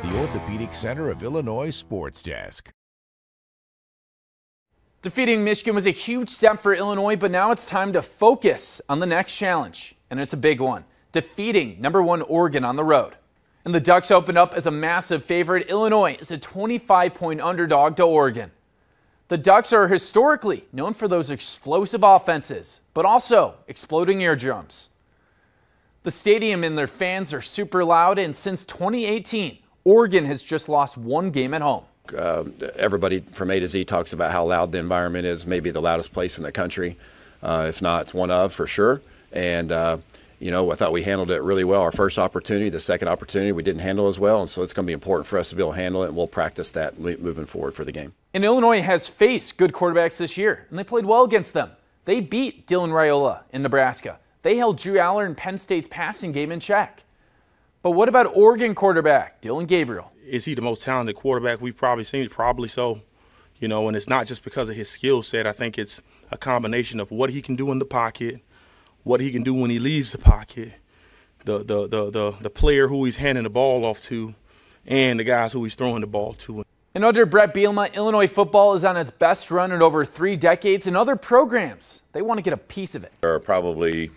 the Orthopedic Center of Illinois Sports Desk. Defeating Michigan was a huge step for Illinois, but now it's time to focus on the next challenge, and it's a big one, defeating #1 Oregon on the road. And the Ducks opened up as a massive favorite. Illinois is a 25-point underdog to Oregon. The Ducks are historically known for those explosive offenses, but also exploding eardrums. The stadium and their fans are super loud, and since 2018, Oregon has just lost one game at home. Everybody from A to Z talks about how loud the environment is, maybe the loudest place in the country. If not, it's one of, for sure. And, you know, I thought we handled it really well. Our first opportunity, the second opportunity, we didn't handle as well. And so it's going to be important for us to be able to handle it, and we'll practice that moving forward for the game. And Illinois has faced good quarterbacks this year, and they played well against them. They beat Dylan Raiola in Nebraska. They held Drew Aller and Penn State's passing game in check. But what about Oregon quarterback Dylan Gabriel? Is he the most talented quarterback we've probably seen? Probably so. You know, and it's not just because of his skill set. I think it's a combination of what he can do in the pocket, what he can do when he leaves the pocket, the player who he's handing the ball off to, and the guys who he's throwing the ball to. And under Brett Bielema, Illinois football is on its best run in over 3 decades, and other programs, they want to get a piece of it. There are probably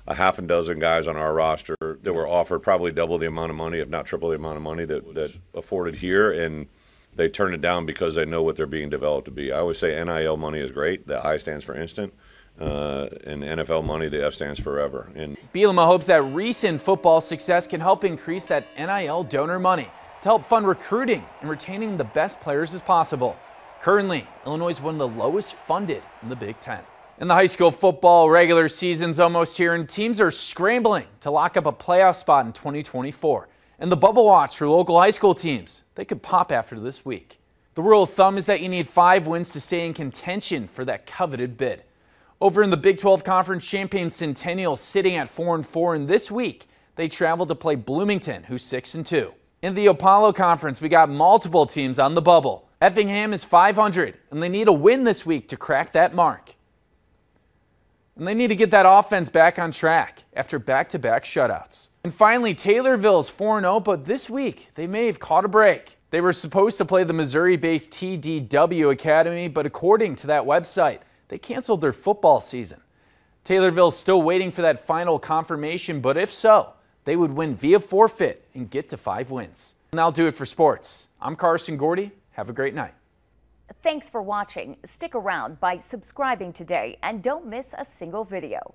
a half a dozen guys on our roster that were offered probably double the amount of money, if not triple the amount of money that afforded here, and they turn it down because they know what they're being developed to be. I always say NIL money is great. The I stands for instant, and NFL money, the F stands for forever. And Bielema hopes that recent football success can help increase that NIL donor money to help fund recruiting and retaining the best players as possible. Currently, Illinois is one of the lowest funded in the Big Ten. And the high school football regular season's almost here, and teams are scrambling to lock up a playoff spot in 2024. And the bubble watch for local high school teams, they could pop after this week. The rule of thumb is that you need 5 wins to stay in contention for that coveted bid. Over in the Big 12 Conference, Champaign Centennial sitting at 4-4, and this week they travel to play Bloomington, who's 6-2. In the Apollo Conference, we got multiple teams on the bubble. Effingham is 500, and they need a win this week to crack that mark. And they need to get that offense back on track after back-to-back shutouts. And finally, Taylorville's 4-0, but this week they may have caught a break. They were supposed to play the Missouri-based TDW Academy, but according to that website, they canceled their football season. Taylorville's still waiting for that final confirmation, but if so, they would win via forfeit and get to 5 wins. And that'll do it for sports. I'm Carson Gordy. Have a great night. Thanks for watching. Stick around by subscribing today and don't miss a single video.